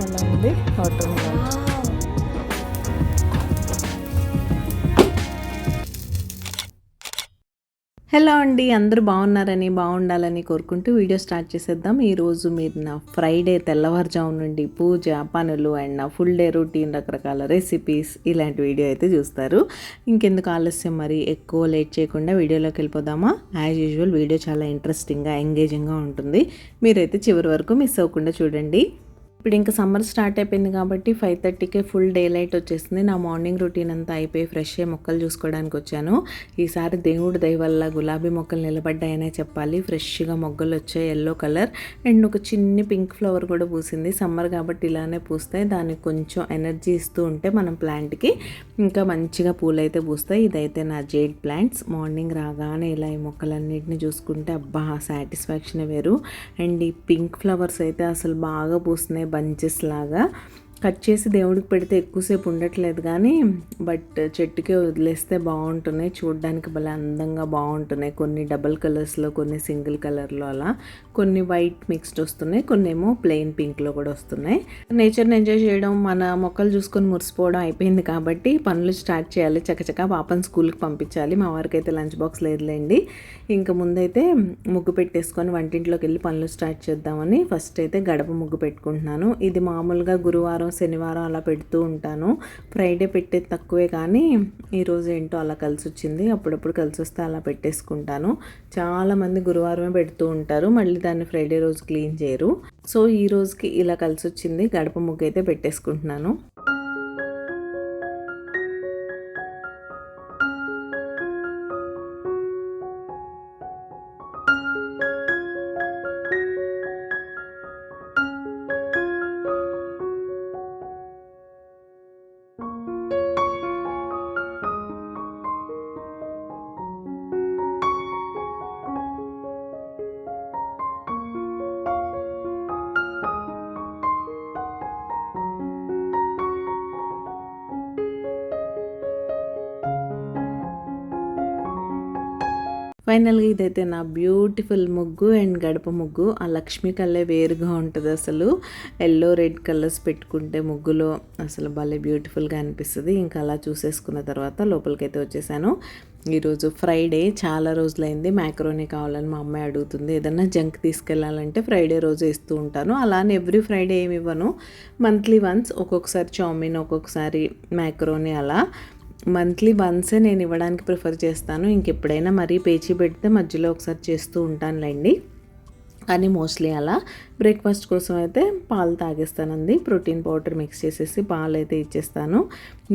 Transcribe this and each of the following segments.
ఎలా ఉంది water melon. Hello అండి, అందరూ బాగుండాలని కోరుకుంటూ వీడియో స్టార్ట్ చేసేద్దాం. ఈరోజు మీరు నా ఫ్రైడే తెల్లవారుజాము నుండి పూజ పనులు అండ్ నా ఫుల్ డే రొటీన్ రకరకాల రెసిపీస్ ఇలాంటి వీడియో అయితే చూస్తారు. ఇంకెందుకు ఆలస్యం, మరి ఎక్కువ లేట్ చేయకుండా వీడియోలోకి వెళ్ళిపోదామా. యాజ్ యూజువల్ వీడియో చాలా ఇంట్రెస్టింగ్గా ఎంగేజింగ్గా ఉంటుంది. మీరైతే చివరి వరకు మిస్ అవ్వకుండా చూడండి. ఇప్పుడు ఇంకా సమ్మర్ స్టార్ట్ అయిపోయింది కాబట్టి 5:30కే ఫుల్ డే లైట్ వచ్చేసింది. నా మార్నింగ్ రొటీన్ అంతా అయిపోయి ఫ్రెష్ అయ్యి మొక్కలు చూసుకోవడానికి వచ్చాను. ఈసారి దేవుడి దయ వల్ల గులాబీ మొక్కలు నిలబడ్డాయనే చెప్పాలి. ఫ్రెష్గా మొగ్గలు వచ్చాయి, ఎల్లో కలర్ అండ్ ఒక చిన్ని పింక్ ఫ్లవర్ కూడా పూసింది. సమ్మర్ కాబట్టి ఇలానే పూస్తాయి. దానికి కొంచెం ఎనర్జీ ఇస్తూ ఉంటే మనం ప్లాంట్కి ఇంకా మంచిగా పూలు అయితే పూస్తాయి. ఇదైతే నా జేడ్ ప్లాంట్స్. మార్నింగ్ రాగానే ఇలా ఈ మొక్కలన్నింటినీ చూసుకుంటే అబ్బా సాటిస్ఫాక్షన్ వేరు. అండ్ ఈ పింక్ ఫ్లవర్స్ అయితే అసలు బాగా పూస్తున్నాయి, బంచెస్ లాగా. కట్ చేసి దేవుడికి పెడితే ఎక్కువసేపు ఉండట్లేదు కానీ బట్ చెట్టుకే వదిలేస్తే బాగుంటున్నాయి. చూడడానికి భలే అందంగా బాగుంటున్నాయి. కొన్ని డబల్ కలర్స్లో, కొన్ని సింగిల్ కలర్లో, అలా కొన్ని వైట్ మిక్స్డ్ వస్తున్నాయి, కొన్ని ఏమో ప్లెయిన్ పింక్లో కూడా వస్తున్నాయి. నేచర్ని ఎంజాయ్ చేయడం, మన మొక్కలు చూసుకొని మురిసిపోవడం అయిపోయింది కాబట్టి పనులు స్టార్ట్ చేయాలి. చకచకా పాపని స్కూల్కి పంపించాలి. మా వారికి అయితే లంచ్ బాక్స్ లేదులేండి. ఇంకా ముందైతే ముగ్గు పెట్టేసుకొని వంటింట్లోకి వెళ్ళి పనులు స్టార్ట్ చేద్దామని ఫస్ట్ అయితే గడప ముగ్గు పెట్టుకుంటున్నాను. ఇది మామూలుగా గురువారం శనివారం అలా పెడుతూ ఉంటాను. ఫ్రైడే పెట్టేది తక్కువే కానీ ఈరోజు ఏంటో అలా కలిసి వచ్చింది. అప్పుడప్పుడు కలిసి వస్తే అలా పెట్టేసుకుంటాను. చాలామంది గురువారమే పెడుతూ ఉంటారు, మళ్ళీ దాన్ని ఫ్రైడే రోజు క్లీన్ చేయరు. సో ఈ రోజుకి ఇలా కలిసి వచ్చింది. గడప ముగ్గు అయితే పెట్టేసుకుంటున్నాను. ఫైనల్గా ఇదైతే నా బ్యూటిఫుల్ ముగ్గు అండ్ గడప ముగ్గు. ఆ లక్ష్మీ కల్లే వేరుగా ఉంటుంది అసలు. ఎల్లో రెడ్ కలర్స్ పెట్టుకుంటే ముగ్గులో అసలు భలే బ్యూటిఫుల్గా అనిపిస్తుంది. ఇంకా అలా చూసేసుకున్న తర్వాత లోపలికైతే వచ్చేసాను. ఈరోజు ఫ్రైడే, చాలా రోజులైంది మ్యాక్రోనీ కావాలని మా అమ్మాయి అడుగుతుంది. ఏదన్నా జంక్ తీసుకెళ్ళాలంటే ఫ్రైడే రోజు ఇస్తూ ఉంటాను. అలానే ఎవ్రీ ఫ్రైడే ఏమి ఇవ్వను, మంత్లీ వన్స్, ఒక్కొక్కసారి చౌమిన్, ఒక్కొక్కసారి మ్యాక్రోనీ, అలా మంత్లీ వన్సే నేను ఇవ్వడానికి ప్రిఫర్ చేస్తాను. ఇంకెప్పుడైనా మరీ పేచీ పెడితే మధ్యలో ఒకసారి చేస్తూ ఉంటానులేండి. కానీ మోస్ట్లీ అలా బ్రేక్ఫాస్ట్ కోసం అయితే పాలు తాగేస్తానండి. ప్రోటీన్ పౌడర్ మిక్స్ చేసేసి పాలు అయితే ఇచ్చేస్తాను.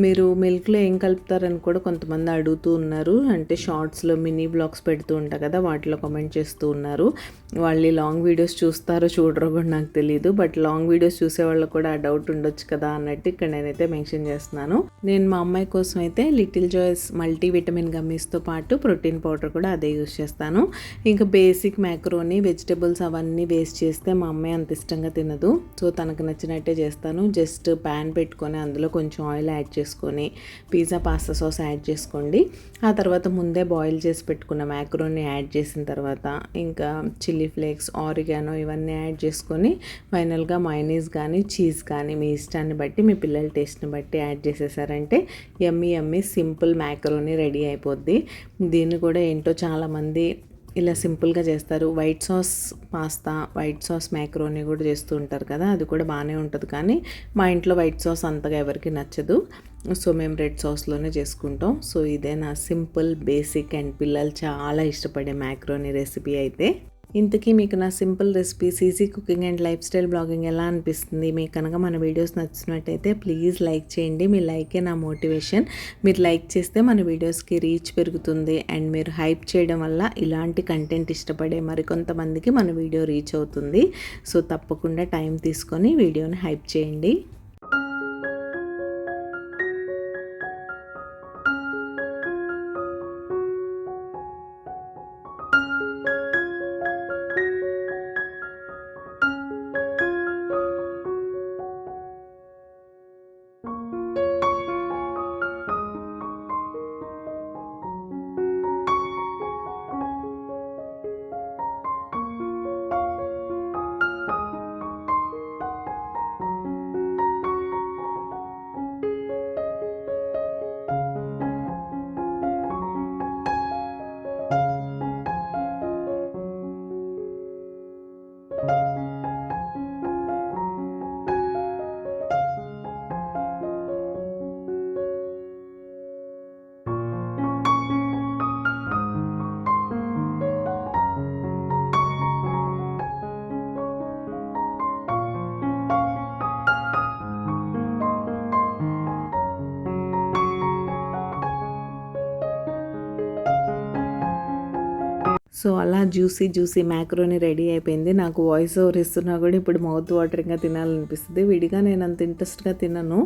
మీరు మిల్క్లో ఏం కలుపుతారని కూడా కొంతమంది అడుగుతూ ఉన్నారు. అంటే షార్ట్స్లో మినీ బ్లాగ్స్ పెడుతూ ఉంటారు కదా, వాటిలో కామెంట్ చేస్తూ ఉన్నారు. వాళ్ళు లాంగ్ వీడియోస్ చూస్తారో చూడరో కూడా నాకు తెలియదు. బట్ లాంగ్ వీడియోస్ చూసే వాళ్ళకు కూడా ఆ డౌట్ ఉండొచ్చు కదా అన్నట్టు ఇక్కడ నేనైతే మెన్షన్ చేస్తున్నాను. నేను మా అమ్మాయి కోసం అయితే లిటిల్ జాయ్స్ మల్టీవిటమిన్ గమ్మీస్తో పాటు ప్రోటీన్ పౌడర్ కూడా అదే యూస్ చేస్తాను. ఇంకా బేసిక్ మ్యాక్రోనీ, వెజిటబుల్స్ అవన్నీ వేస్ట్ చేస్తే మా అమ్మాయి అంత ఇష్టంగా తినదు. సో తనకు నచ్చినట్టే చేస్తాను. జస్ట్ ప్యాన్ పెట్టుకొని అందులో కొంచెం ఆయిల్ యాడ్ చేసుకొని పిజ్జా పాస్తా సాస్ యాడ్ చేసుకోండి. ఆ తర్వాత ముందే బాయిల్ చేసి పెట్టుకున్న మ్యాక్రోనీ యాడ్ చేసిన తర్వాత ఇంకా చిల్లీ ఫ్లేక్స్, ఆరిగానో ఇవన్నీ యాడ్ చేసుకొని ఫైనల్గా మైనీస్ కానీ చీజ్ కానీ మీ ఇష్టాన్ని బట్టి, మీ పిల్లల టేస్ట్ని బట్టి యాడ్ చేసేసారంటే యమ్మీ సింపుల్ మ్యాక్రోనీ రెడీ అయిపోద్ది. దీన్ని కూడా ఏంటో చాలామంది ఇలా సింపుల్గా చేస్తారు. White sauce pasta, white sauce macaroni కూడా చేస్తూ ఉంటారు కదా, అది కూడా బాగానే ఉంటుంది. కానీ మా ఇంట్లో వైట్ సాస్ అంతగా ఎవరికి నచ్చదు. సో మేము రెడ్ సాస్లోనే చేసుకుంటాం. సో ఇదే నా సింపుల్, బేసిక్ అండ్ పిల్లలు చాలా ఇష్టపడే మ్యాక్రోనీ రెసిపీ అయితే. ఇంతకీ మీకు నా simple recipes, easy cooking and life style blogging ఎలా అనిపిస్తుంది? మీకు కనుక మన వీడియోస్ నచ్చినట్టయితే ప్లీజ్ లైక్ చేయండి. మీ లైకే నా మోటివేషన్. మీరు లైక్ చేస్తే మన వీడియోస్కి రీచ్ పెరుగుతుంది అండ్ మీరు హైప్ చేయడం వల్ల ఇలాంటి కంటెంట్ ఇష్టపడే మరికొంతమందికి మన వీడియో రీచ్ అవుతుంది. సో తప్పకుండా టైం తీసుకొని వీడియోని హైప్ చేయండి. సో అలా జ్యూసీ మ్యాక్రోని రెడీ అయిపోయింది. నాకు వాయిస్ ఓవర్ ఇస్తున్నా కూడా ఇప్పుడు మౌత్ వాటరింగ్గా తినాలనిపిస్తుంది. విడిగా నేను అంత ఇంట్రెస్ట్గా తినను,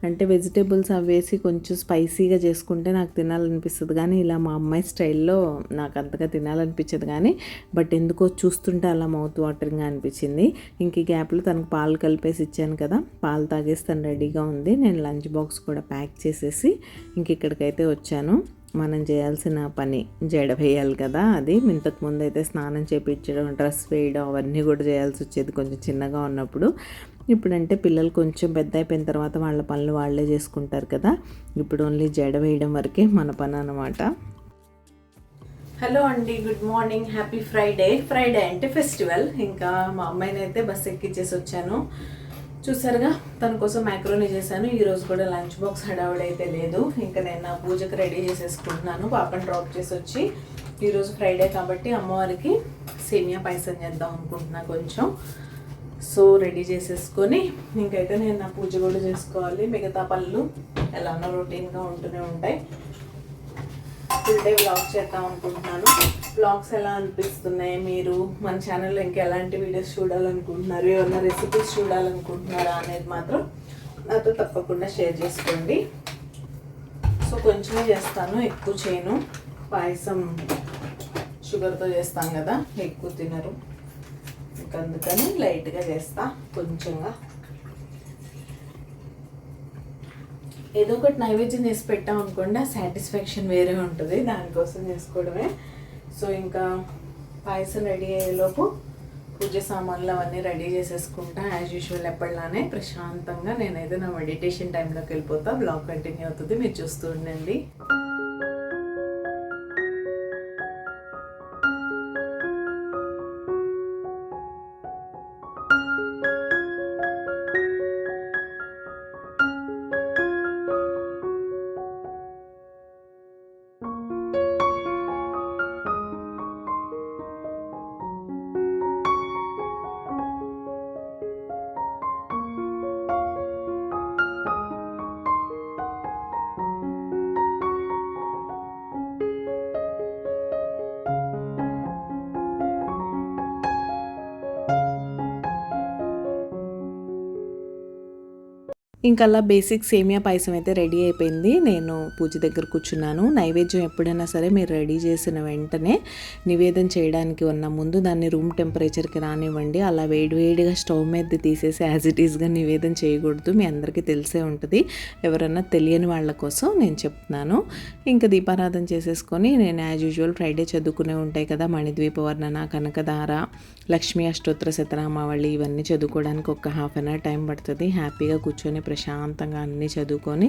అంటే వెజిటేబుల్స్ అవి వేసి కొంచెం స్పైసీగా చేసుకుంటే నాకు తినాలనిపిస్తుంది. కానీ ఇలా మా అమ్మాయి స్టైల్లో నాకు అంతగా తినాలనిపించదు. కానీ బట్ ఎందుకో చూస్తుంటే అలా మౌత్ వాటరింగ్గా అనిపించింది. ఇంక ఈ గ్యాప్లో తనకు పాలు కలిపేసి ఇచ్చాను కదా, పాలు తాగేసి తను రెడీగా ఉంది. నేను లంచ్ బాక్స్ కూడా ప్యాక్ చేసేసి ఇంక ఇక్కడికైతే వచ్చాను. మనం చేయాల్సిన పని జడ వేయాలి కదా, అది ఇంతకు ముందు అయితే స్నానం చేయించడం, డ్రెస్ వేయడం అవన్నీ కూడా చేయాల్సి వచ్చేది కొంచెం చిన్నగా ఉన్నప్పుడు. ఇప్పుడంటే పిల్లలు కొంచెం పెద్ద అయిపోయిన తర్వాత వాళ్ళ పనులు వాళ్ళే చేసుకుంటారు కదా, ఇప్పుడు ఓన్లీ జడ వేయడం వరకే మన పని అన్నమాట. హలో అండి, good morning, happy Friday. Friday అంటే ఫెస్టివల్. ఇంకా మా అమ్మాయిని అయితే బస్ ఎక్కించేసి వచ్చాను. చూసారుగా, తన కోసం మ్యాక్రోనీ చేశాను. ఈరోజు కూడా లంచ్ బాక్స్ హడావుడైతే లేదు. ఇంకా నేను నా పూజకు రెడీ చేసేసుకుంటున్నాను. పాపను డ్రాప్ చేసి వచ్చి ఈరోజు ఫ్రైడే కాబట్టి అమ్మవారికి సేమియా పాయసం చేద్దాం అనుకుంటున్నా కొంచెం. సో రెడీ చేసేసుకొని ఇంకైతే నేను నా పూజ కూడా చేసుకోవాలి. మిగతా పనులు ఎలానో రొటీన్గా ఉంటూనే ఉంటాయి. ఫుల్ డే వ్లాగ్ చేద్దాం అనుకుంటున్నాను. వ్లాగ్స్ ఎలా అనిపిస్తున్నాయి, మీరు మన ఛానల్లో ఇంకా ఎలాంటి వీడియోస్ చూడాలనుకుంటున్నారు, ఏమన్నా రెసిపీస్ చూడాలనుకుంటున్నారా అనేది మాత్రం నాతో తప్పకుండా షేర్ చేసుకోండి. సో కొంచెమే చేస్తాను, ఎక్కువ చేయను. పాయసం షుగర్తో చేస్తాం కదా, ఎక్కువ తినరు, అందుకని లైట్గా చేస్తా కొంచెంగా. ఏదో ఒకటి నైవేద్యం చేసి పెట్టాం అనుకోండి, ఆ సాటిస్ఫాక్షన్ వేరే ఉంటుంది, దానికోసం చేసుకోవడమే. సో ఇంకా పాయసం రెడీ అయ్యేలోపు పూజ సామాన్లు అవన్నీ రెడీ చేసేసుకుంటా. యాజ్ యూజువల్ ఎప్పటిలానే ప్రశాంతంగా నేనైతే నా మెడిటేషన్ టైంలోకి వెళ్ళిపోతా. బ్లాగ్ కంటిన్యూ అవుతుంది, మీరు చూస్తూ ఉండండి. ఇంకా అలా బేసిక్ సేమియా పాయసం అయితే రెడీ అయిపోయింది. నేను పూజ దగ్గర కూర్చున్నాను. నైవేద్యం ఎప్పుడైనా సరే మీరు రెడీ చేసిన వెంటనే నివేదన చేయడానికి ఉన్న ముందు దాన్ని రూమ్ టెంపరేచర్కి రానివ్వండి. అలా వేడివేడిగా స్టవ్ మీద తీసేసి యాజ్ ఇట్ ఈస్గా నివేదన చేయకూడదు. మీ అందరికీ తెలిసే ఉంటుంది, ఎవరన్నా తెలియని వాళ్ళ కోసం నేను చెప్తున్నాను. ఇంకా దీపారాధన చేసేసుకొని నేను యాజ్ యూజువల్ ఫ్రైడే చదువుకునే ఉంటాయి కదా, మణిద్వీప వర్ణన, కనకధార, లక్ష్మీ అష్టోత్తర శతనామావళి, ఇవన్నీ చదువుకోవడానికి ఒక హాఫ్ అన్ అవర్ టైం పడుతుంది. హ్యాపీగా కూర్చొని ప్రశాంతంగా అన్నీ చదువుకొని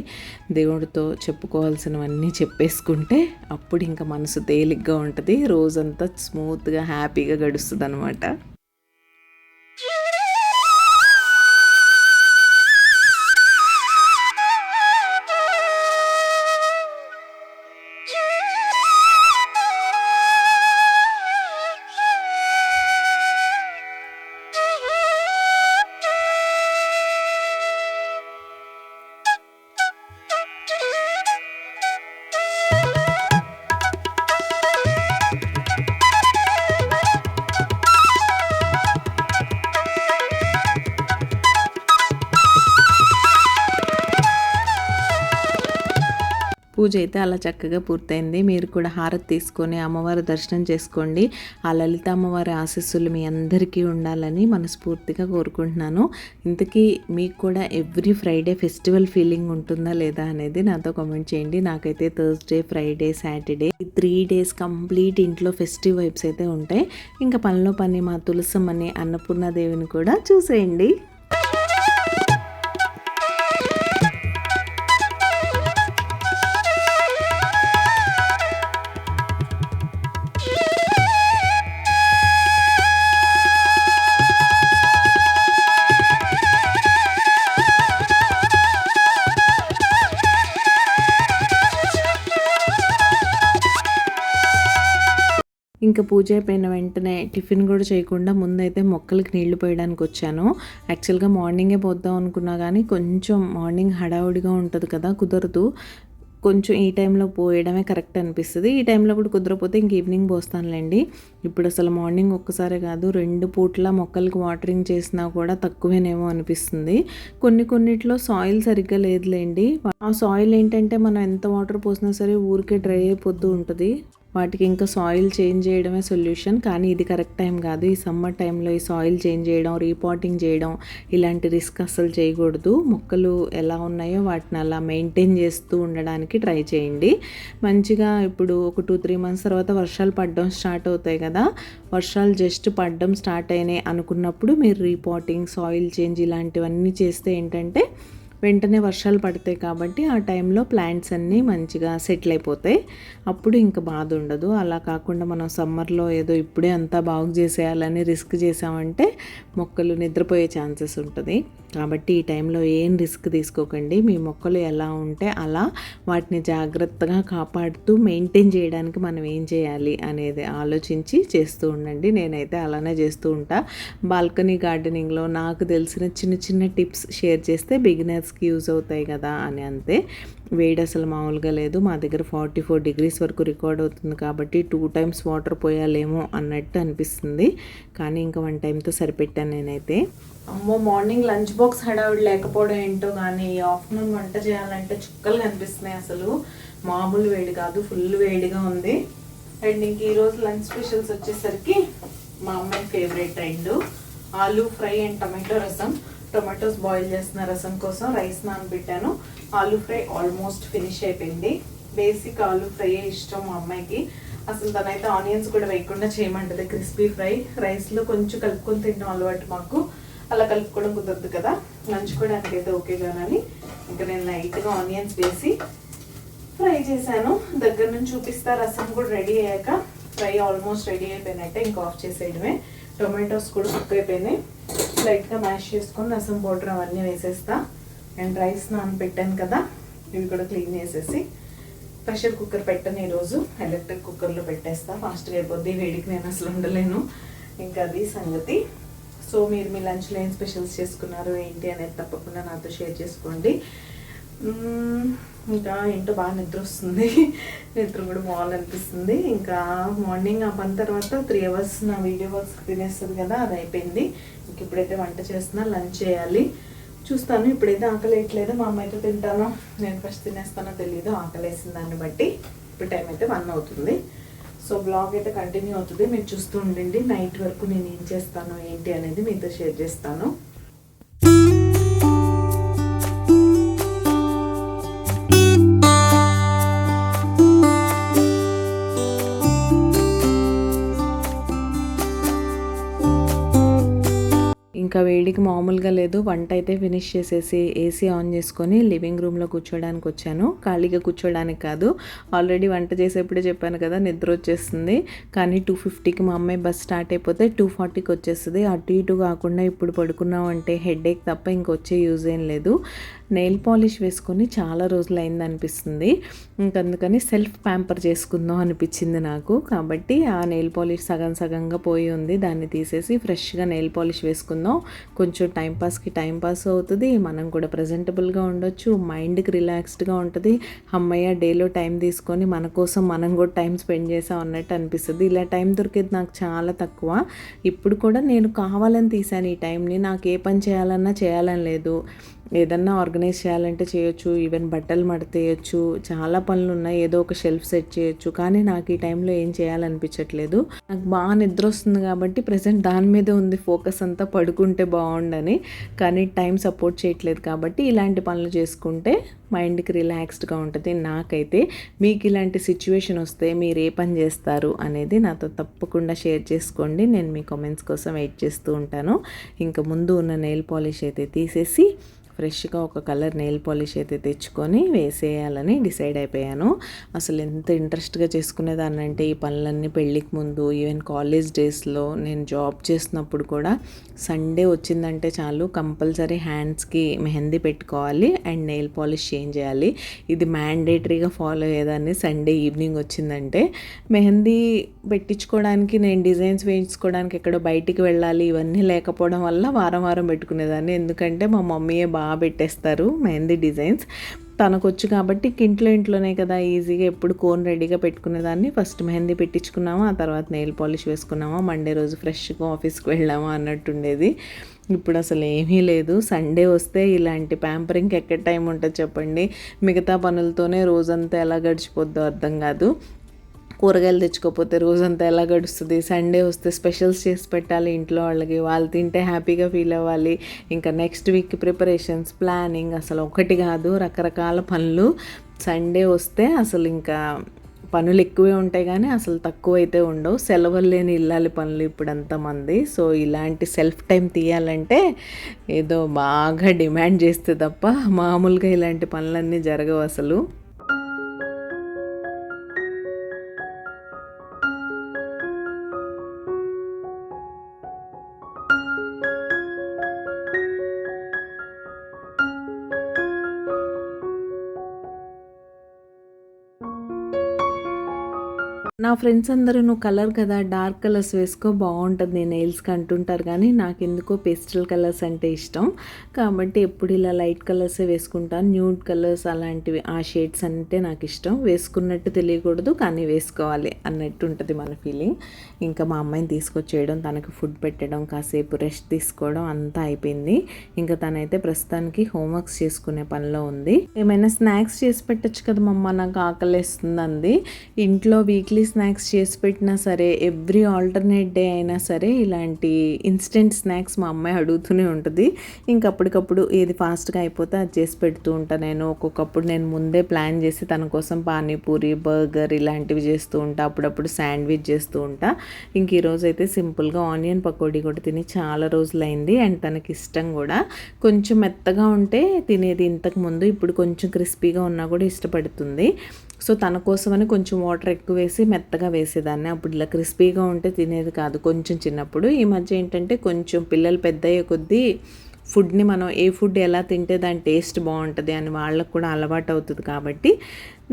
దేవుడితో చెప్పుకోవాల్సినవన్నీ చెప్పేసుకుంటే అప్పుడు ఇంకా మనసు తేలిగ్గా ఉంటుంది. రోజంతా స్మూత్గా హ్యాపీగా గడుస్తుంది అనమాట. పూజ అయితే అలా చక్కగా పూర్తయింది. మీరు కూడా హారతి తీసుకొని అమ్మవారి దర్శనం చేసుకోండి. ఆ లలిత అమ్మవారి ఆశీస్సులు మీ అందరికీ ఉండాలని మనస్ఫూర్తిగా కోరుకుంటున్నాను. ఇంతకీ మీకు కూడా ఎవ్రీ ఫ్రైడే ఫెస్టివల్ ఫీలింగ్ ఉంటుందా లేదా అనేది నాతో కామెంట్ చేయండి. నాకైతే Thursday, Friday, Saturday 3 days complete ఇంట్లో ఫెస్టివ్ వైబ్స్ అయితే ఉంటాయి. ఇంకా పనిలో పని మా తులసమ్మని అన్నపూర్ణాదేవిని కూడా చూసేయండి. ఇంకా పూజ అయిపోయిన వెంటనే టిఫిన్ కూడా చేయకుండా ముందైతే మొక్కలకి నీళ్లు పోయడానికి వచ్చాను. యాక్చువల్గా మార్నింగే పోద్దాం అనుకున్నా కానీ కొంచెం మార్నింగ్ హడావుడిగా ఉంటుంది కదా, కుదరదు. కొంచెం ఈ టైంలో పోయడమే కరెక్ట్ అనిపిస్తుంది. ఈ టైంలో కూడా కుదరపోతే ఇంక ఈవినింగ్ పోస్తానులేండి. ఇప్పుడు అసలు మార్నింగ్ ఒక్కసారే కాదు 2 పూట్ల మొక్కలకి వాటరింగ్ చేసినా కూడా తక్కువేనేమో అనిపిస్తుంది. కొన్నిట్లో సాయిల్ సరిగ్గా లేదులేండి. ఆ సాయిల్ ఏంటంటే మనం ఎంత వాటర్ పోసినా సరే ఊరికే డ్రై అయిపోతూ ఉంటుంది. వాటికి ఇంకా సాయిల్ చేంజ్ చేయడమే సొల్యూషన్. కానీ ఇది కరెక్ట్ టైం కాదు. ఈ సమ్మర్ టైంలో ఈ సాయిల్ చేంజ్ చేయడం, రీపాటింగ్ చేయడం ఇలాంటి రిస్క్ అస్సలు చేయకూడదు. మొక్కలు ఎలా ఉన్నాయో వాటిని అలా మెయింటైన్ చేస్తూ ఉండడానికి ట్రై చేయండి. మంచిగా ఇప్పుడు ఒక 2-3 months తర్వాత వర్షాలు పడడం స్టార్ట్ అవుతాయి కదా, వర్షాలు జస్ట్ పడడం స్టార్ట్ అయినాయి అనుకున్నప్పుడు మీరు రీపాటింగ్, సాయిల్ చేంజ్ ఇలాంటివన్నీ చేస్తే ఏంటంటే వెంటనే వర్షాలు పడతాయి కాబట్టి ఆ టైంలో ప్లాంట్స్ అన్నీ మంచిగా సెటిల్ అయిపోతాయి. అప్పుడు ఇంకా బాధ ఉండదు. అలా కాకుండా మనం సమ్మర్లో ఏదో ఇప్పుడే అంతా బాగు చేసేయాలని రిస్క్ చేసామంటే మొక్కలు నిద్రపోయే ఛాన్సెస్ ఉంటుంది. కాబట్టి ఈ టైంలో ఏం రిస్క్ తీసుకోకండి. మీ మొక్కలు ఎలా ఉంటే అలా వాటిని జాగ్రత్తగా కాపాడుతూ మెయింటైన్ చేయడానికి మనం ఏం చేయాలి అనేది ఆలోచించి చేస్తూ ఉండండి. నేనైతే అలానే చేస్తూ ఉంటా. బాల్కనీ గార్డెనింగ్లో నాకు తెలిసిన చిన్న చిన్న టిప్స్ షేర్ చేస్తే బిగినర్స్కి యూజ్ అవుతాయి కదా అని. అంతే, వేడి అసలు మామూలుగా లేదు. మా దగ్గర 44 degrees వరకు రికార్డ్ అవుతుంది కాబట్టి 2 times వాటర్ పోయాలేమో అన్నట్టు అనిపిస్తుంది. కానీ ఇంకా 1 timeతో సరిపెట్టాను నేనైతే. అమ్మో, మార్నింగ్ లంచ్ బాక్స్ హడావిడి లేకపోవడం ఏంటో కానీ ఆఫ్టర్నూన్ వంట చేయాలంటే చుక్కలు కనిపిస్తున్నాయి. అసలు మామూలు వేడి కాదు, ఫుల్ వేడిగా ఉంది. అండ్ ఇంక ఈరోజు లంచ్ స్పెషల్స్ వచ్చేసరికి మా అమ్మాయి favourite aloo fry and tomato rasam. Tomatoes boil చేస్తున్న రసం కోసం రైస్ నానబెట్టాను. ఆలూ ఫ్రై ఆల్మోస్ట్ ఫినిష్ అయిపోయింది. బేసిక్ ఆలూ ఫ్రై ఇష్టం మా అమ్మాయికి. అసలు తనైతే ఆనియన్స్ కూడా వేయకుండా చేయమంటది. క్రిస్పీ ఫ్రై రైస్లో కొంచెం కలుపుకొని తినడం అలవాటు మాకు. అలా కలుపుకోవడం కుదరదు కదా, నంచుకోవడానికి అయితే ఓకే కానీ ఇంకా నేను లైట్గా ఆనియన్స్ వేసి ఫ్రై చేశాను. దగ్గర నుంచి చూపిస్తా. రసం కూడా రెడీ అయ్యాక ఫ్రై ఆల్మోస్ట్ రెడీ అయిపోయినట్టే, ఇంకా ఆఫ్ చేసేయడమే. టొమాటోస్ కూడా కుక్ అయిపోయినాయి. లైట్గా మ్యాష్ చేసుకొని రసం పౌడర్ అవన్నీ వేసేస్తా. అండ్ రైస్ నానబెట్టాను కదా, ఇవి కూడా క్లీన్ చేసేసి ప్రెషర్ కుక్కర్ పెట్టను ఈరోజు, ఎలక్ట్రిక్ కుక్కర్లో పెట్టేస్తా. ఫాస్ట్గా అయిపోద్ది. వేడికి నేను అసలు ఉండలేను. ఇంకా అది సంగతి. సో మీరు మీ లంచ్లో ఏం స్పెషల్స్ చేసుకున్నారు ఏంటి అనేది తప్పకుండా నాతో షేర్ చేసుకోండి. ఇంకా ఏంటో బాగా నిద్ర వస్తుంది. నిద్ర కూడా బాగాలనిపిస్తుంది. ఇంకా మార్నింగ్ ఆ పని తర్వాత 3 hours నా వీడియో వర్క్స్ తినేస్తుంది కదా, అది అయిపోయింది. ఇంక ఇప్పుడైతే వంట చేస్తున్నా, లంచ్ చేయాలి. చూస్తాను. ఇప్పుడైతే ఆకలి వేయట్లేదు. మా అమ్మాయితో తింటాను, నేను ఫస్ట్ తినేస్తానో తెలియదు. ఆకలి వేసిన దాన్ని బట్టి ఇప్పుడు టైం అయితే 1 అవుతుంది. సో బ్లాగ్ అయితే కంటిన్యూ అవుతుంది, మీరు చూస్తూ ఉండండి. నైట్ వరకు నేను ఏం చేస్తాను ఏంటి అనేది మీతో షేర్ చేస్తాను. ఇంకా వేడికి మామూలుగా లేదు. వంట అయితే ఫినిష్ చేసేసి ఏసీ ఆన్ చేసుకొని లివింగ్ రూమ్లో కూర్చోడానికి వచ్చాను. ఖాళీగా కూర్చోడానికి కాదు, ఆల్రెడీ వంట చేసేప్పుడే చెప్పాను కదా నిద్ర వచ్చేస్తుంది. కానీ 2:50కి మా అమ్మాయి బస్ స్టార్ట్ అయిపోతే 2:40కి వచ్చేస్తుంది. అటు ఇటు కాకుండా ఇప్పుడు పడుకున్నామంటే హెడేక్ తప్ప ఇంకొచ్చే యూజ్ ఏం లేదు. నెయిల్ పాలిష్ వేసుకొని చాలా రోజులు అయింది అనిపిస్తుంది. ఇంకందుకని సెల్ఫ్ ప్యాంపర్ చేసుకుందాం అనిపించింది నాకు. కాబట్టి ఆ నెయిల్ పాలిష్ సగంగా పోయి ఉంది, దాన్ని తీసేసి ఫ్రెష్గా నెయిల్ పాలిష్ వేసుకుందాం. కొంచెం టైంపాస్కి టైంపాస్ అవుతుంది, మనం కూడా ప్రజెంటబుల్గా ఉండొచ్చు, మైండ్కి రిలాక్స్డ్గా ఉంటుంది. అమ్మయ్య డేలో టైం తీసుకొని మన కోసం మనం కూడా టైం స్పెండ్ చేసాం అన్నట్టు అనిపిస్తుంది. ఇలా టైం దొరికేది నాకు చాలా తక్కువ. ఇప్పుడు కూడా నేను కావాలని తీసాను ఈ టైంని. నాకు ఏ పని చేయాలని లేదు. ఏదన్నా ఆర్గనైజ్ చేయాలంటే చేయొచ్చు, ఈవెన్ బట్టలు మడతేయచ్చు, చాలా పనులు ఉన్నాయి, ఏదో ఒక షెల్ఫ్ సెట్ చేయొచ్చు. కానీ నాకు ఈ టైంలో ఏం చేయాలనిపించట్లేదు. నాకు బాగా నిద్ర వస్తుంది కాబట్టి ప్రజెంట్ దాని మీదే ఉంది ఫోకస్ అంతా, పడుకుంటే బాగుండని. కానీ టైం సపోర్ట్ చేయట్లేదు కాబట్టి ఇలాంటి పనులు చేసుకుంటే మైండ్కి రిలాక్స్డ్గా ఉంటుంది. నాకైతే మీకు ఇలాంటి సిచ్యువేషన్ వస్తే మీరు ఏ పని చేస్తారు అనేది నాతో తప్పకుండా షేర్ చేసుకోండి. నేను మీ కామెంట్స్ కోసం వెయిట్ చేస్తూ ఉంటాను. ఇంకా ముందు ఉన్న నెయిల్ పాలిష్ అయితే తీసేసి ఫ్రెష్గా ఒక కలర్ నెయిల్ పాలిష్ అయితే తెచ్చుకొని వేసేయాలని డిసైడ్ అయిపోయాను. అసలు ఎంత ఇంట్రెస్ట్గా చేసుకునేదాన్ని అంటే ఈ పనులన్నీ పెళ్ళికి ముందు, ఈవెన్ కాలేజ్ డేస్లో నేను జాబ్ చేసినప్పుడు కూడా సండే వచ్చిందంటే చాలు కంపల్సరీ హ్యాండ్స్కి మెహందీ పెట్టుకోవాలి అండ్ నెయిల్ పాలిష్ చేంజ్ చేయాలి. ఇది మ్యాండేటరీగా ఫాలో అయ్యేదాన్ని. సండే ఈవినింగ్ వచ్చిందంటే మెహందీ పెట్టించుకోవడానికి, నేను డిజైన్స్ వేయించుకోవడానికి ఎక్కడో బయటికి వెళ్ళాలి, ఇవన్నీ లేకపోవడం వల్ల వారం వారం పెట్టుకునేదాన్ని. ఎందుకంటే మా మమ్మీయే బాగా పెట్టేస్తారు మెహందీ డిజైన్స్, తనకొచ్చు కాబట్టి ఇంట్లోనే కదా ఈజీగా ఎప్పుడు కోన్ రెడీగా పెట్టుకునేదాన్ని. ఫస్ట్ మెహందీ పెట్టించుకున్నామా, ఆ తర్వాత నెయిల్ పాలిష్ వేసుకున్నామా, మండే రోజు ఫ్రెష్గా ఆఫీస్కి వెళ్ళామా అన్నట్టుండేది. ఇప్పుడు అసలు ఏమీ లేదు. సండే వస్తే ఇలాంటి ప్యాంపరింగ్కి ఎక్కడ టైం ఉంటుంది చెప్పండి. మిగతా పనులతోనే రోజంతా ఎలా గడిచిపోద్దో అర్థం కాదు. కూరగాయలు తెచ్చుకోకపోతే రోజంతా ఎలా గడుస్తుంది. సండే వస్తే స్పెషల్స్ చేసి పెట్టాలి ఇంట్లో వాళ్ళకి, వాళ్ళు తింటే హ్యాపీగా ఫీల్ అవ్వాలి. ఇంకా నెక్స్ట్ వీక్ ప్రిపరేషన్స్, ప్లానింగ్, అసలు ఒకటి కాదు రకరకాల పనులు. సండే వస్తే అసలు ఇంకా పనులు ఎక్కువే ఉంటాయి కానీ అసలు తక్కువ అయితే ఉండవు. సెలవులు లేని ఇల్లాలి పనులు ఇప్పుడు అంతమంది. సో ఇలాంటి సెల్ఫ్ టైం తీయాలంటే ఏదో బాగా డిమాండ్ చేస్తే తప్ప మామూలుగా ఇలాంటి పనులన్నీ జరగవు అసలు. నా ఫ్రెండ్స్ అందరూ నువ్వు కలర్ కదా, డార్క్ కలర్స్ వేసుకో బాగుంటుంది నెయిల్స్కి అంటుంటారు, కానీ నాకు ఎందుకో పేస్టల్ కలర్స్ అంటే ఇష్టం కాబట్టి ఎప్పుడు ఇలా లైట్ కలర్సే వేసుకుంటాను. న్యూడ్ కలర్స్ అలాంటివి, ఆ షేడ్స్ అంటే నాకు ఇష్టం. వేసుకున్నట్టు తెలియకూడదు కానీ వేసుకోవాలి అన్నట్టు ఉంటుంది మన ఫీలింగ్. ఇంకా మా అమ్మాయిని తీసుకొచ్చేయడం, తనకు ఫుడ్ పెట్టడం, కాసేపు రెస్ట్ తీసుకోవడం అంతా అయిపోయింది. ఇంకా తనైతే ప్రస్తుతానికి హోంవర్క్స్ చేసుకునే పనిలో ఉంది. ఏమైనా స్నాక్స్ చేసి పెట్టచ్చు కదా మమ్మ, నాకు ఆకలేస్తుంది అంది. ఇంట్లో వీక్లీ స్నాక్స్ చేసి పెట్టినా సరే, ఎవ్రీ ఆల్టర్నేట్ డే అయినా సరే ఇలాంటి ఇన్స్టెంట్ స్నాక్స్ మా అమ్మాయి అడుగుతూనే ఉంటుంది. ఇంకప్పటికప్పుడు ఏది ఫాస్ట్గా అయిపోతే అది చేసి పెడుతూ ఉంటాను నేను. ఒక్కొక్కప్పుడు నేను ముందే ప్లాన్ చేసి తన కోసం పానీపూరి, బర్గర్ ఇలాంటివి చేస్తూ ఉంటా, అప్పుడప్పుడు శాండ్విచ్ చేస్తూ ఉంటా. ఇంక ఈరోజు అయితే సింపుల్గా ఆనియన్ పకోడీ కూడా తిని చాలా రోజులైంది అండ్ తనకి ఇష్టం కూడా. కొంచెం మెత్తగా ఉంటే తినేది ఇంతకు ముందు, ఇప్పుడు కొంచెం క్రిస్పీగా ఉన్నా కూడా ఇష్టపడుతుంది. సో తన కోసమని కొంచెం వాటర్ ఎక్కువ వేసి మెత్తగా వేసేదాన్ని. అప్పుడు ఇలా క్రిస్పీగా ఉంటే తినేది కాదు కొంచెం చిన్నప్పుడు. ఈ మధ్య ఏంటంటే కొంచెం పిల్లలు పెద్ద అయ్యే కొద్దీ ఫుడ్ని మనం ఏ ఫుడ్ ఎలా తింటే దాని టేస్ట్ బాగుంటుంది అని వాళ్ళకు కూడా అలవాటు అవుతుంది కాబట్టి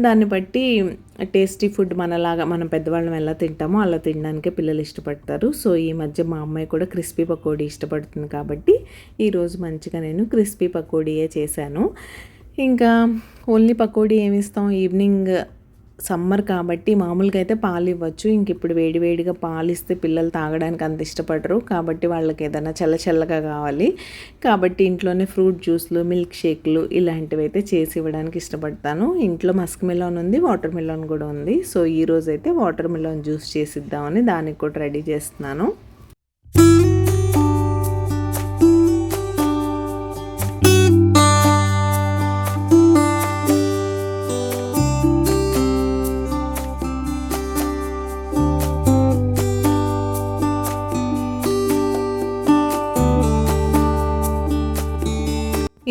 దాన్ని బట్టి టేస్టీ ఫుడ్ మనలాగా మనం పెద్దవాళ్ళం ఎలా తింటామో అలా తినడానికే పిల్లలు ఇష్టపడతారు. సో ఈ మధ్య మా అమ్మాయి కూడా క్రిస్పీ పకోడీ ఇష్టపడుతుంది కాబట్టి ఈరోజు మంచిగా నేను క్రిస్పీ పకోడీయే చేశాను. ఇంకా ఓన్లీ పకోడీ ఏమి ఇస్తాం, ఈవినింగ్ సమ్మర్ కాబట్టి మామూలుగా అయితే పాలు ఇవ్వచ్చు. ఇంక ఇప్పుడు వేడివేడిగా పాలు ఇస్తే పిల్లలు తాగడానికి అంత ఇష్టపడరు కాబట్టి వాళ్ళకి ఏదైనా చల్లగా కావాలి కాబట్టి ఇంట్లోనే ఫ్రూట్ జ్యూస్లు, మిల్క్ షేక్లు ఇలాంటివి అయితే చేసి ఇవ్వడానికి ఇష్టపడతాను. ఇంట్లో మస్క్ మిలాన్ ఉంది, వాటర్ మిలాన్ కూడా ఉంది. సో ఈరోజు అయితే వాటర్ మిలాన్ జ్యూస్ చేసిద్దామని దానికి కూడా రెడీ చేస్తున్నాను.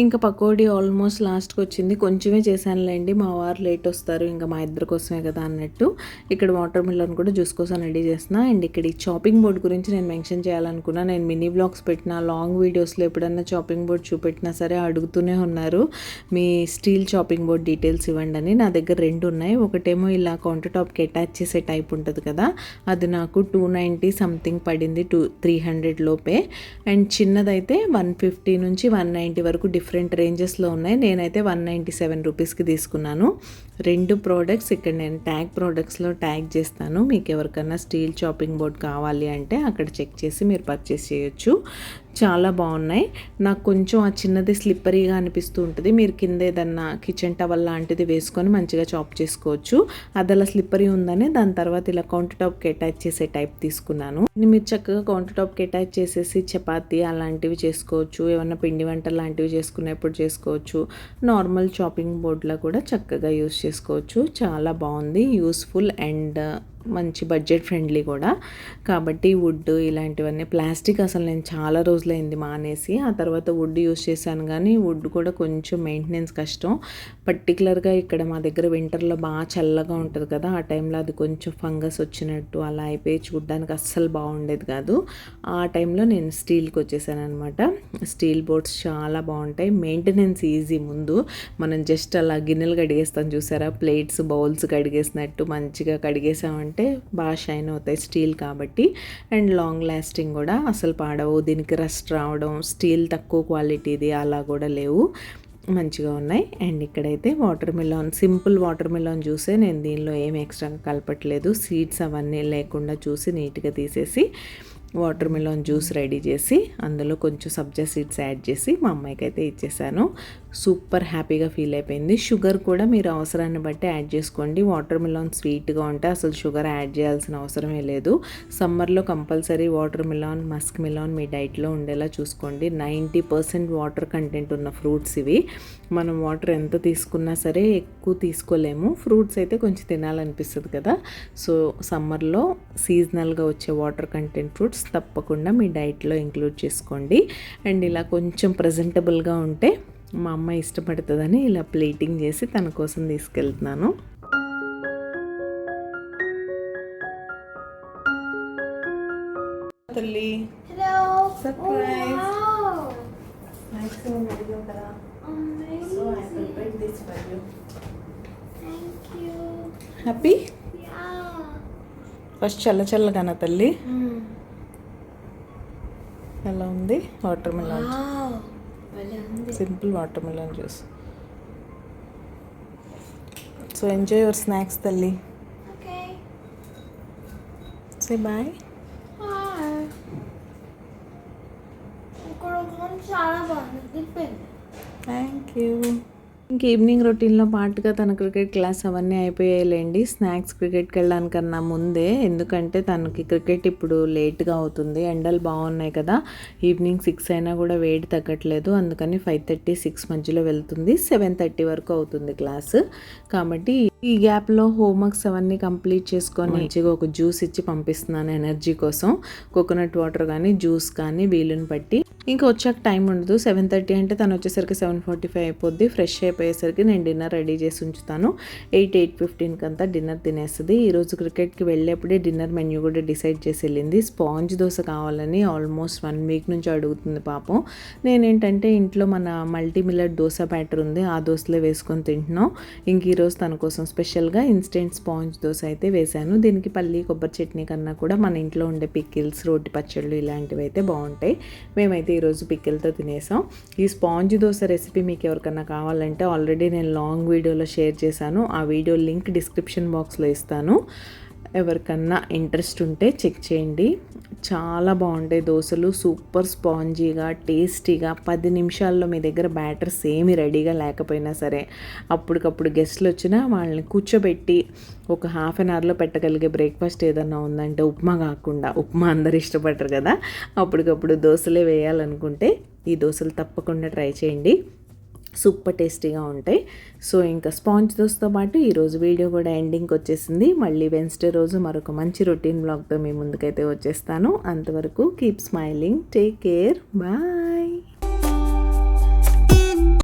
ఇంకా పకోడీ ఆల్మోస్ట్ లాస్ట్కి వచ్చింది. కొంచెమే చేశానులేండి, మా వారు లేట్ వస్తారు ఇంకా మా ఇద్దరి కోసమే కదా అన్నట్టు. ఇక్కడ వాటర్ మిలన్ కూడా జ్యూస్ కోసం రెడీ చేస్తున్నా. అండ్ ఇక్కడ ఈ చాపింగ్ బోర్డ్ గురించి నేను మెన్షన్ చేయాలనుకున్నా. నేను మినీ బ్లాగ్స్ పెట్టిన, లాంగ్ వీడియోస్లో ఎప్పుడన్నా చాపింగ్ బోర్డ్ చూపెట్టినా సరే అడుగుతూనే ఉన్నారు మీ స్టీల్ చాపింగ్ బోర్డ్ డీటెయిల్స్ ఇవ్వండి అని. నా దగ్గర 2 ఉన్నాయి. ఒకటేమో ఇలా కౌంటర్ టాప్కి అటాచ్ చేసే టైప్ ఉంటుంది కదా, అది నాకు 290 సంథింగ్ పడింది, 300 లోపే. అండ్ చిన్నదైతే 150 నుంచి 190 వరకు డిఫరెంట్ రేంజెస్లో ఉన్నాయి. నేనైతే 197 రూపీస్కి తీసుకున్నాను. 2 ప్రోడక్ట్స్ ఇక్కడ నేను ట్యాగ్ ప్రోడక్ట్స్లో ట్యాగ్ చేస్తాను. మీకు ఎవరికన్నా స్టీల్ చాపింగ్ బోర్డ్ కావాలి అంటే అక్కడ చెక్ చేసి మీరు పర్చేస్ చేయొచ్చు. చాలా బాగున్నాయి. నాకు కొంచెం ఆ చిన్నది స్లిప్పరీగా అనిపిస్తూ ఉంటుంది. మీరు కింద ఏదన్నా కిచెన్ టవల్ లాంటిది వేసుకొని మంచిగా చాప్ చేసుకోవచ్చు. అది అలా స్లిప్పరీ ఉందని దాని తర్వాత ఇలా కౌంటర్ టాప్కి అటాచ్ చేసే టైప్ తీసుకున్నాను. మీరు చక్కగా కౌంటర్ టాప్కి అటాచ్ చేసేసి చపాతీ అలాంటివి చేసుకోవచ్చు. ఏమన్నా పిండి వంటలు లాంటివి చేసుకునేప్పుడు చేసుకోవచ్చు. నార్మల్ చాపింగ్ బోర్డ్లో కూడా చక్కగా యూస్ చేసుకోవచ్చు. చాలా బాగుంది, యూస్ఫుల్ అండ్ మంచి బడ్జెట్ ఫ్రెండ్లీ కూడా. కాబట్టి వుడ్ ఇలాంటివన్నీ, ప్లాస్టిక్ అసలు నేను చాలా రోజులైంది మానేసి. ఆ తర్వాత వుడ్ యూస్ చేశాను, కానీ వుడ్ కూడా కొంచెం మెయింటెనెన్స్ కష్టం. పర్టికులర్గా ఇక్కడ మా దగ్గర వింటర్లో బాగా చల్లగా ఉంటుంది కదా, ఆ టైంలో అది కొంచెం ఫంగస్ వచ్చినట్టు అలా అయిపోయి చూడడానికి అస్సలు బాగుండేది కాదు. ఆ టైంలో నేను స్టీల్కి వచ్చేసాను అనమాట. స్టీల్ బోర్డ్స్ చాలా బాగుంటాయి, మెయింటెనెన్స్ ఈజీ. ముందు మనం జస్ట్ అలా గిన్నెలు కడిగేస్తాం చూసారా, ప్లేట్స్ బౌల్స్ కడిగేసినట్టు మంచిగా కడిగేసామంటే బాగా షైన్ అవుతాయి స్టీల్ కాబట్టి. అండ్ లాంగ్ లాస్టింగ్ కూడా, అసలు పాడవు. దీనికి రస్ట్ రావడం, స్టీల్ తక్కువ క్వాలిటీది అలా కూడా లేవు, మంచిగా ఉన్నాయి. అండ్ ఇక్కడైతే watermelon, simple watermelon జ్యూసే, నేను దీనిలో ఏమి ఎక్స్ట్రా కలపట్లేదు. సీడ్స్ అవన్నీ లేకుండా చూసి నీట్గా తీసేసి వాటర్ మిలాన్ జ్యూస్ రెడీ చేసి అందులో కొంచెం సబ్జా సీడ్స్ యాడ్ చేసి మా అమ్మాయికి అయితే ఇచ్చేసాను. సూపర్ హ్యాపీగా ఫీల్ అయిపోయింది. షుగర్ కూడా మీరు అవసరాన్ని బట్టి యాడ్ చేసుకోండి. వాటర్ మిలాన్ స్వీట్గా ఉంటే అసలు షుగర్ యాడ్ చేయాల్సిన అవసరమే లేదు. సమ్మర్లో compulsory watermelon, muskmelon మీ డైట్లో ఉండేలా చూసుకోండి. 90% వాటర్ కంటెంట్ ఉన్న ఫ్రూట్స్ ఇవి. మనం వాటర్ ఎంత తీసుకున్నా సరే ఎక్కువ తీసుకోలేము. ఫ్రూట్స్ అయితే కొంచెం తినాలనిపిస్తుంది కదా. సో సమ్మర్లో సీజనల్గా వచ్చే వాటర్ కంటెంట్ ఫ్రూట్స్ తప్పకుండా మీ డైట్లో ఇంక్లూడ్ చేసుకోండి. అండ్ ఇలా కొంచెం ప్రజెంటబుల్గా ఉంటే మా అమ్మ ఇష్టపడుతుందని ఇలా ప్లేటింగ్ చేసి తన కోసం తీసుకెళ్తున్నాను. తల్లి సర్ప్రైజ్. హ్యాపీ. ఫస్ట్ చల్లగానా తల్లి? ఎలా ఉంది watermelon? Simple watermelon juice. So enjoy your snacks తల్లి. Say bye. Thank you. ఇంక ఈవినింగ్ రొటీన్లో పాటుగా తన క్రికెట్ క్లాస్ అవన్నీ అయిపోయాయిలేండి. స్నాక్స్ క్రికెట్కి వెళ్ళడానికన్నా ముందే, ఎందుకంటే తనకి క్రికెట్ ఇప్పుడు లేట్గా అవుతుంది. ఎండలు బాగున్నాయి కదా, ఈవినింగ్ 6 అయినా కూడా వేడి తగ్గట్లేదు. అందుకని 5:30, 6 మధ్యలో వెళ్తుంది. 7:30 వరకు అవుతుంది క్లాసు. కాబట్టి ఈ గ్యాప్లో హోంవర్క్స్ అవన్నీ కంప్లీట్ చేసుకొని మంచిగా ఒక జ్యూస్ ఇచ్చి పంపిస్తున్నాను ఎనర్జీ కోసం. కోకోనట్ వాటర్ కానీ జ్యూస్ కానీ వీలుని బట్టి. ఇంకా వచ్చాక టైం ఉండదు. 7:30 అంటే తను వచ్చేసరికి 7:45 అయిపోద్ది. ఫ్రెష్ అయిపోయేసరికి నేను డిన్నర్ రెడీ చేసి ఉంచుతాను. 8:15 అంతా డిన్నర్ తినేస్తుంది. ఈరోజు క్రికెట్కి వెళ్ళేప్పుడే డిన్నర్ మెన్యూ కూడా డిసైడ్ చేసి వెళ్ళింది. స్పాంజ్ దోశ కావాలని ఆల్మోస్ట్ 1 వీక్ నుంచి అడుగుతుంది పాపం. నేనేంటంటే ఇంట్లో మన మల్టీ మిల్లెట్ దోశ బ్యాటర్ ఉంది, ఆ దోశలే వేసుకొని తింటున్నాం. ఇంక ఈరోజు తన కోసం స్పెషల్గా ఇన్స్టెంట్ స్పాంజ్ దోశ అయితే వేశాను. దీనికి పల్లి కొబ్బరి చట్నీ కన్నా కూడా మన ఇంట్లో ఉండే పికిల్స్, రోటి పచ్చళ్ళు ఇలాంటివి అయితే బాగుంటాయి. మేమైతే ఈరోజు పికిల్తో తినేసాం. ఈ స్పాంజ్ దోశ రెసిపీ మీకు ఎవరికన్నా కావాలంటే ఆల్రెడీ నేను లాంగ్ వీడియోలో షేర్ చేశాను. ఆ వీడియో లింక్ డిస్క్రిప్షన్ బాక్స్లో ఇస్తాను. ఎవరికన్నా ఇంట్రెస్ట్ ఉంటే చెక్ చేయండి. చాలా బాగుంటాయి దోశలు, సూపర్ స్పాంజీగా, టేస్టీగా. 10 నిమిషాల్లో మీ దగ్గర బ్యాటర్స్ ఏమి రెడీగా లేకపోయినా సరే, అప్పటికప్పుడు గెస్ట్లు వచ్చినా వాళ్ళని కూర్చోబెట్టి ఒక హాఫ్ అన్ అవర్లో పెట్టగలిగే బ్రేక్ఫాస్ట్ ఏదన్నా ఉందంటే, ఉప్మా కాకుండా, ఉప్మా అందరు ఇష్టపడరు కదా, అప్పటికప్పుడు దోశలే వేయాలనుకుంటే ఈ దోశలు తప్పకుండా ట్రై చేయండి. సూపర్ టేస్టీగా ఉంటాయి. సో ఇంకా స్పాంజ్ దోశతో పాటు ఈరోజు వీడియో కూడా ఎండింగ్కి వచ్చేసింది. మళ్ళీ వెన్స్డే రోజు మరొక మంచి రొటీన్ బ్లాగ్తో మీ ముందుకైతే వచ్చేస్తాను. అంతవరకు keep smiling, take care, bye.